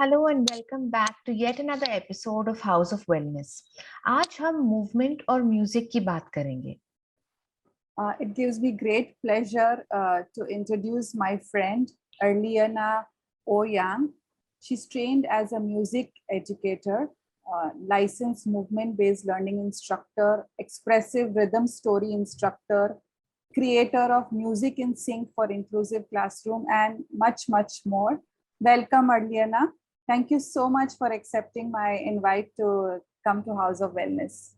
Hello and welcome back to yet another episode of House of Wellness. आज हम movement और music की बात करेंगे. It gives me great pleasure to introduce my friend Erliana Owyang. She's trained as a music educator, licensed movement-based learning instructor, expressive rhythm story instructor, creator of Music in Sync for Inclusive Classroom, and much, much more. Welcome, Erliana. Thank you so much for accepting my invite to come to House of Wellness.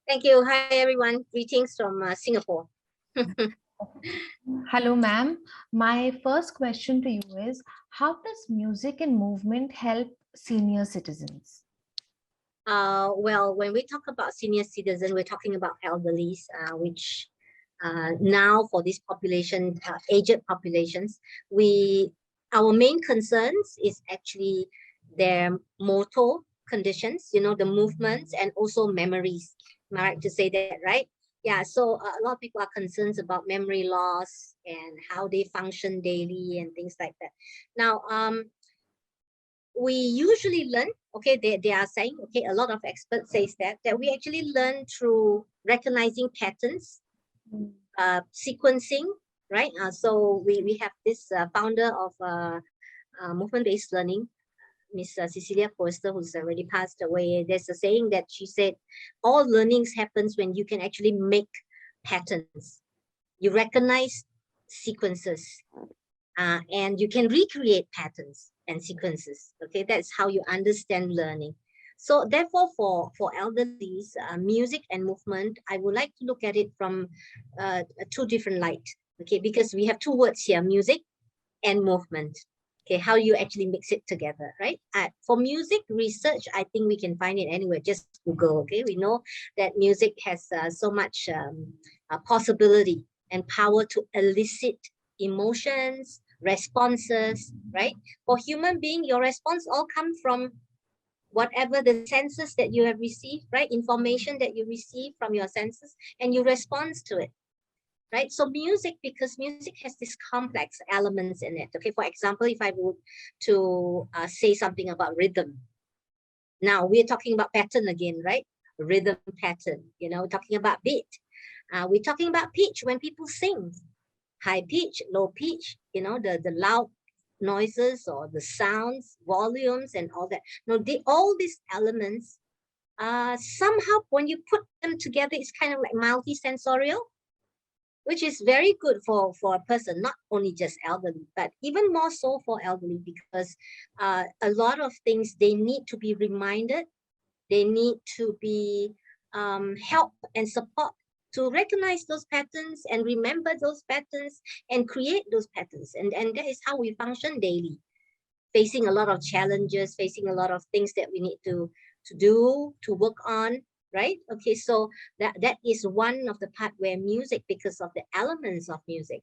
Thank you. Hi, everyone. Greetings from Singapore. Hello, ma'am. My first question to you is, how does music and movement help senior citizens? Well, when we talk about senior citizens, we're talking about elderlies, which now for this population, aged populations, our main concerns is actually their motor conditions, the movements and also memories. Am I right to say that, right? Yeah, so a lot of people are concerned about memory loss and how they function daily and things like that. Now, we usually learn, okay, they are saying, okay, a lot of experts say that we actually learn through recognizing patterns, sequencing, right? So we have this founder of movement-based learning, Miss Cecilia Forster, who's already passed away. There's a saying that she said, all learnings happens when you can actually make patterns. You recognize sequences and you can recreate patterns and sequences. Okay, that's how you understand learning. So therefore, for elderlies, music and movement, I would like to look at it from two different light. Okay, because we have two words here, music and movement. Okay, how you actually mix it together, right? For music research, I think we can find it anywhere. Just Google, okay? We know that music has so much possibility and power to elicit emotions, responses, right? For human being, your response all come from whatever the senses that you have received, right? Information that you receive from your senses, and you respond to it. Right, so music, because music has these complex elements in it. Okay, for example, if I were to say something about rhythm, now we're talking about pattern again, right? Rhythm pattern, talking about beat. We're talking about pitch when people sing, high pitch, low pitch, the loud noises or the sounds, volumes, and all that. Now, all these elements, somehow when you put them together, it's kind of like multi-sensorial, which is very good for a person, not only just elderly, but even more so for elderly, because a lot of things, they need to be reminded, they need to be helped and support to recognize those patterns and remember those patterns and create those patterns. And that is how we function daily, facing a lot of challenges, facing a lot of things that we need to do, to work on. Right? Okay, so that is one of the part where music, because of the elements of music,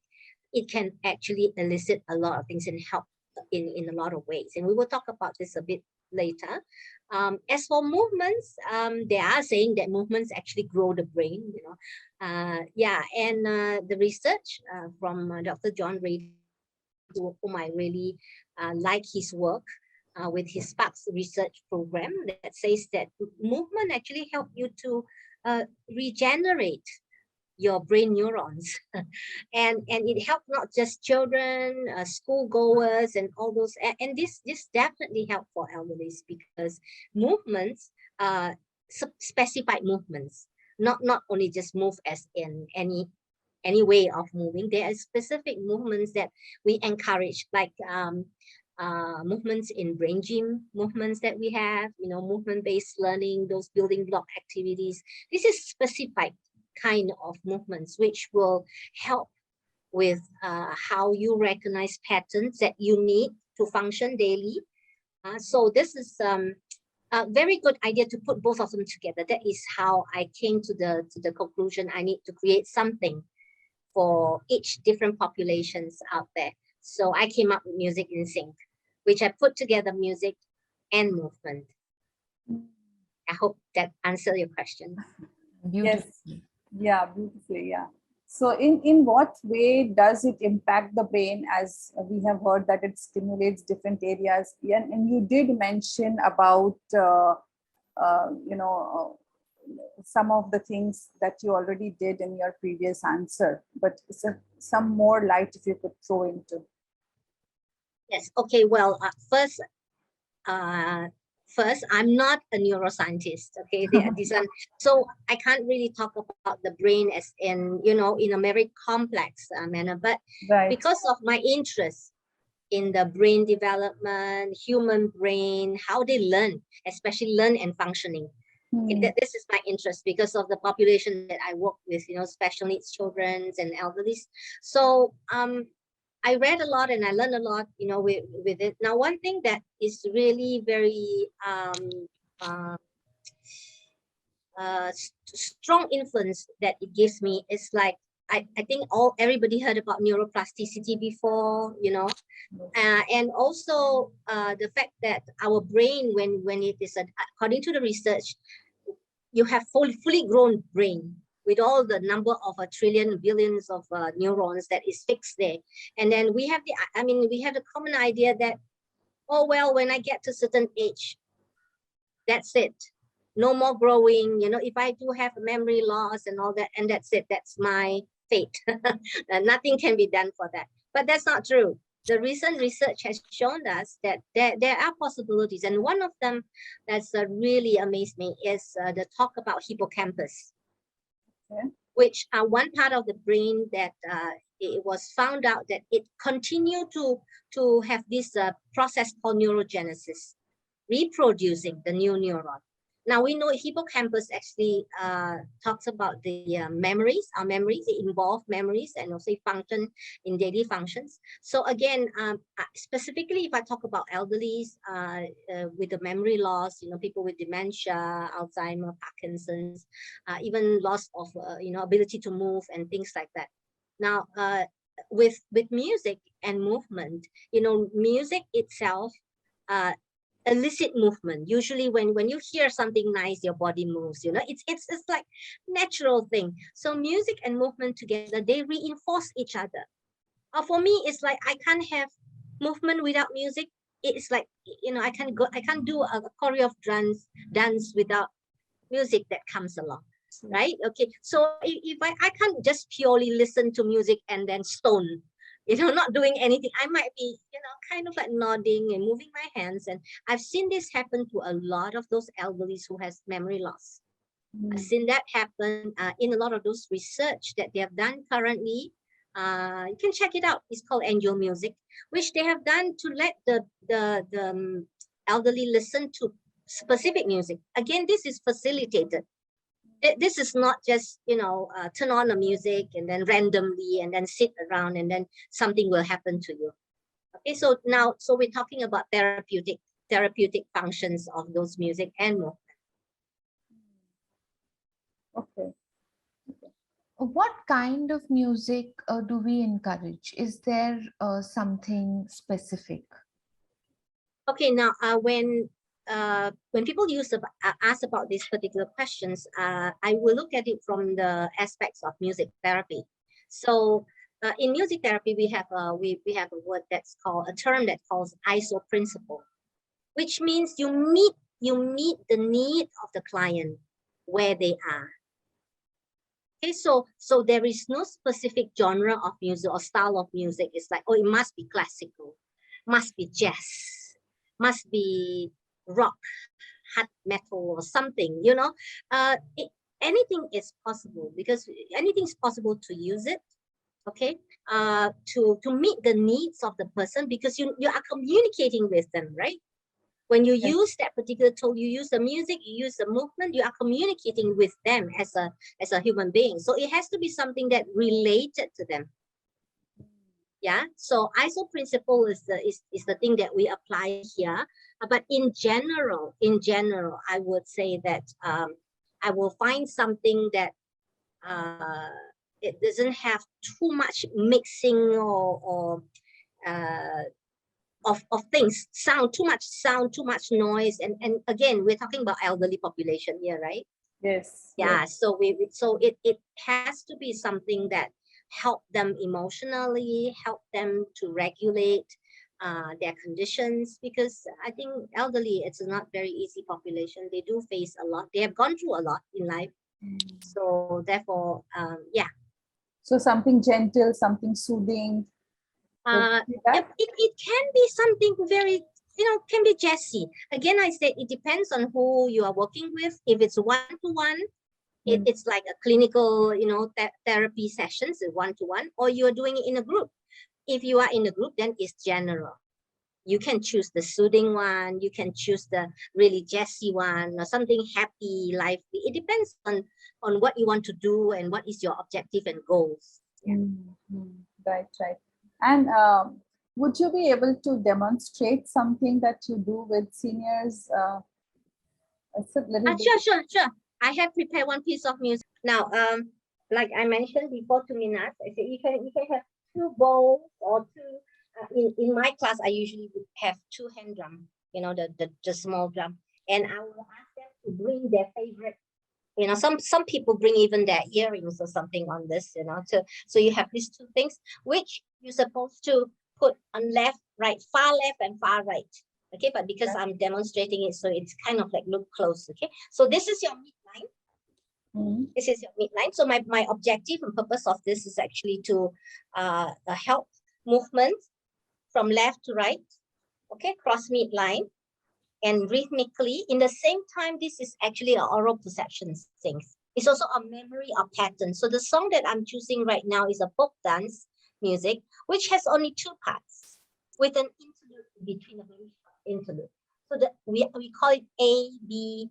it can actually elicit a lot of things and help in a lot of ways. And we will talk about this a bit later. As for movements, they are saying that movements actually grow the brain, yeah, and the research from Dr. John Reid, whom I really like his work, with his SPARKS research program, that says that movement actually help you to regenerate your brain neurons. and it helped not just children, schoolgoers, and all those. And this definitely help for elderly, because movements, specified movements, not only just move as in any way of moving. There are specific movements that we encourage, like movements in brain gym movements that we have, movement-based learning, those building block activities. This is specific kind of movements which will help with how you recognize patterns that you need to function daily. So this is a very good idea to put both of them together. That is how I came to the conclusion I need to create something for each different populations out there. So I came up with Music in Sync, which I put together music and movement. I hope that answered your question. Beautiful. Yes. Yeah, beautifully. Yeah. So in what way does it impact the brain? As we have heard that it stimulates different areas. And you did mention about, some of the things that you already did in your previous answer, but some more light if you could throw into. Yes. Okay. Well, first, I'm not a neuroscientist. Okay, so I can't really talk about the brain as in in a very complex manner. But Right. because of my interest in the brain development, human brain, how they learn, especially learn and functioning. Okay, this is my interest because of the population that I work with, special needs children and elderly. So I read a lot and I learned a lot, with it. Now, one thing that is really very strong influence that it gives me is like, I think everybody heard about neuroplasticity before, and also the fact that our brain, when it is, according to the research, you have fully grown brain with all the number of a trillion billions of neurons that is fixed there. And then we have we have the common idea that, oh, well, when I get to a certain age, that's it. No more growing, if I do have memory loss and all that, and that's it, that's my fate. Nothing can be done for that. But that's not true. The recent research has shown us that there are possibilities. And one of them that's really amazed me is the talk about hippocampus, which are one part of the brain that it was found out that it continued to have this process called neurogenesis, reproducing the new neuron. Now we know hippocampus actually talks about the memories. Our memories, they involve memories and also function in daily functions. So again, specifically if I talk about elderlies with the memory loss, people with dementia, Alzheimer, Parkinson's, even loss of ability to move and things like that. Now with music and movement, music itself elicit movement. Usually when you hear something nice, your body moves, it's like natural thing. So music and movement together, they reinforce each other. For me, it's like I can't have movement without music. It's like, I can't do a choreographed dance without music that comes along, right? Okay, so if I can't just purely listen to music and then stone, not doing anything. I might be, kind of like nodding and moving my hands. And I've seen this happen to a lot of those elderlies who has memory loss. I've seen that happen in a lot of those research that they have done currently. You can check it out. It's called angel music, which they have done to let the elderly listen to specific music. Again, this is facilitated. This is not just, turn on the music and then randomly and then sit around and then something will happen to you. Okay, so we're talking about therapeutic functions of those music and movement. Okay. What kind of music do we encourage? Is there something specific? Okay, now when people ask about these particular questions, I will look at it from the aspects of music therapy. So in music therapy, we have a word that's called a term that calls ISO principle, which means you meet the need of the client where they are. Okay, so there is no specific genre of music or style of music. It's like, oh, it must be classical, must be jazz, must be rock, hard metal or something, anything is possible, because anything is possible to use it, okay, to meet the needs of the person, because you are communicating with them, right? When you use that particular tool, you use the music, you use the movement, you are communicating with them as a human being. So it has to be something that related to them. Yeah, so ISO principle is the thing that we apply here. But in general, I would say that I will find something that it doesn't have too much mixing or of things, too much noise, and again, we're talking about elderly population here, right? Yes. Yeah, yes. so it has to be something that help them emotionally, help them to regulate their conditions, because I think elderly, it's not very easy population. They do face a lot. They have gone through a lot in life. So therefore, yeah. So something gentle, something soothing. It can be something very, can be jazzy. Again, I said it depends on who you are working with. If it's one-to-one, it's like a clinical, therapy sessions, one-to-one, or you are doing it in a group. If you are in a group, then it's general. You can choose the soothing one, you can choose the really jazzy one, or something happy, lively. It depends on what you want to do and what is your objective and goals. Yeah. Right. And would you be able to demonstrate something that you do with seniors? Sure. I have prepared one piece of music. Now, like I mentioned before to Minas, I said you can have two bowls or two. In my class, I usually would have two hand drum, the small drum, and I will ask them to bring their favorite. Some people bring even their earrings or something on this, so you have these two things which you're supposed to put on left, right, far left and far right. Okay, but because I'm demonstrating it, so it's kind of like look close. Okay, so this is your midline. This is your midline. So my objective and purpose of this is actually to help movement from left to right, okay, cross midline, and rhythmically. In the same time, this is actually an oral perception thing. It's also a memory of pattern. So the song that I'm choosing right now is a folk dance music, which has only two parts with an interlude between, a very short interlude. So we call it A-B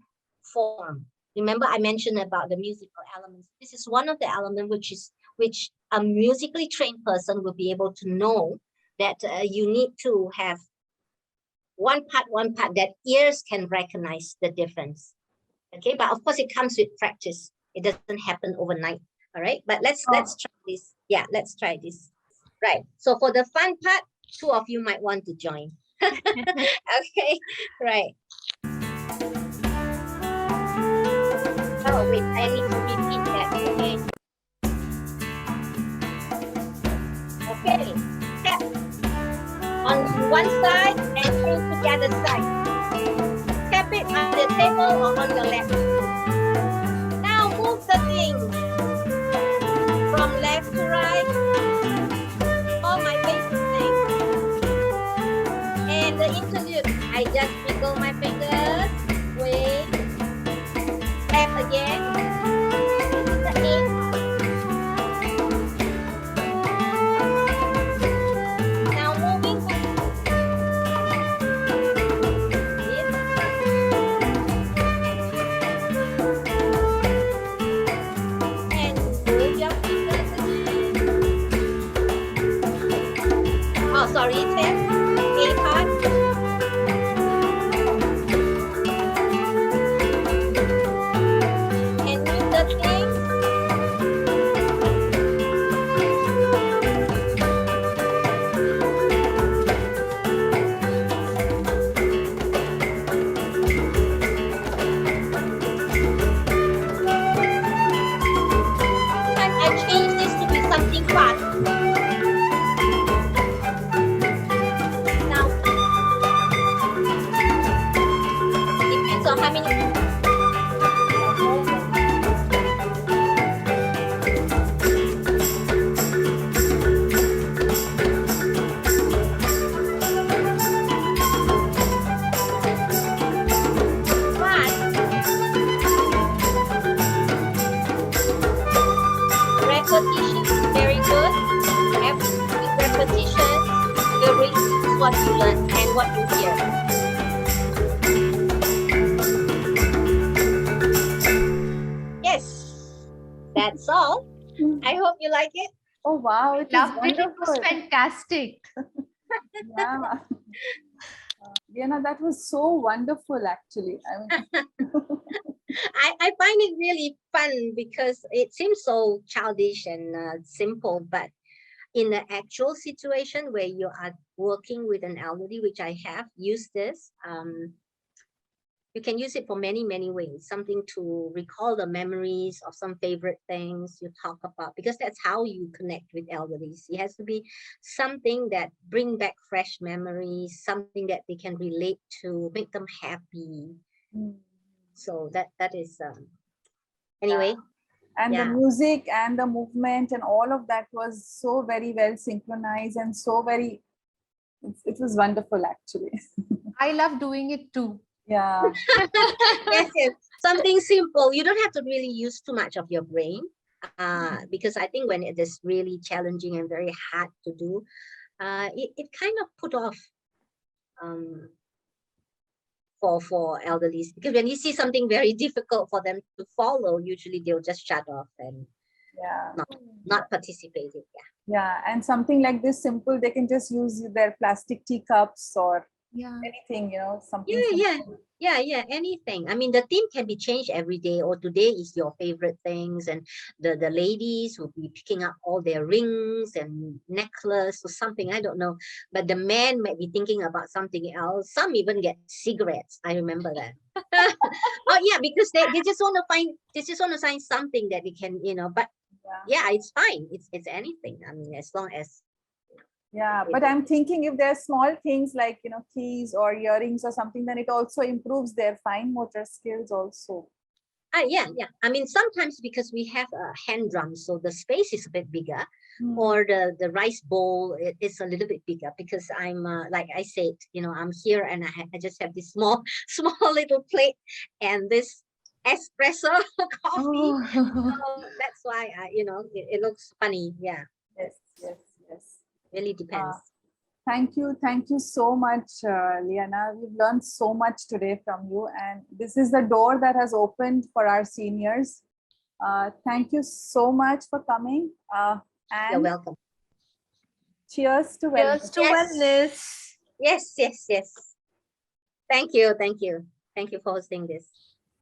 form. Remember I mentioned about the musical elements. This is one of the elements which a musically trained person will be able to know that you need to have one part that ears can recognize the difference. Okay, but of course it comes with practice. It doesn't happen overnight. All right, but let's try this. Yeah, let's try this. Right. So for the fun part, two of you might want to join. Okay, right. Oh wait, I need to repeat that. Okay. Tap on one side and turn to the other side. Tap it on the table or on your lap. Now move the thing from left to right. All my basic things. And the interlude, I just wiggle my fingers. Wait. Tap again. This is the A part. Now moving to and move your fingers again. Oh, sorry, tap. A part. And move the thing. Sometimes I change this to be something fun. Now, depends on how many. Repetition is very good. With repetition, you repeat what you learn and what you hear. Yes, that's all. I hope you like it. Oh wow, it is Loved it. It was wonderful. fantastic. Yeah. Diana, that was so wonderful actually. I mean, I find it really fun because it seems so childish and simple, but in the actual situation where you are working with an elderly, which I have used this, You can use it for many, many ways. Something to recall the memories of some favorite things you talk about, because that's how you connect with elderlies. It has to be something that bring back fresh memories, something that they can relate to, make them happy. So that is anyway. And the Yeah. music and the movement and all of that was so very well synchronized and so very, it was wonderful actually. I love doing it too. Yeah. Yes, yes. Something simple. You don't have to really use too much of your brain. Because I think when it is really challenging and very hard to do, it kind of put off for elderlies, because when you see something very difficult for them to follow, usually they'll just shut off and Yeah. not participate. Yeah. And something like this simple, they can just use their plastic teacups or Yeah. anything, you know, something Yeah, simple. yeah, anything. I mean, the theme can be changed every day, or today is your favorite things, and the ladies will be picking up all their rings and necklace or something, I don't know, but the men might be thinking about something else. Some even get cigarettes, I remember that. Oh yeah, because they just want to find something that they can, but yeah, it's fine, it's anything, I mean, as long as Yeah, but I'm thinking if there are small things like, you know, keys or earrings or something, then it also improves their fine motor skills also. Yeah. I mean, sometimes because we have a hand drum, so the space is a bit bigger, or the rice bowl is a little bit bigger, because I'm like I said, I'm here and I just have this small little plate and this espresso coffee. So that's why it looks funny. Yeah. Yes. Really depends. Thank you so much, Liana. We've learned so much today from you, and this is the door that has opened for our seniors. Thank you so much for coming. You're And welcome. cheers to Cheers wellness. to wellness. Yes. Thank you for hosting this.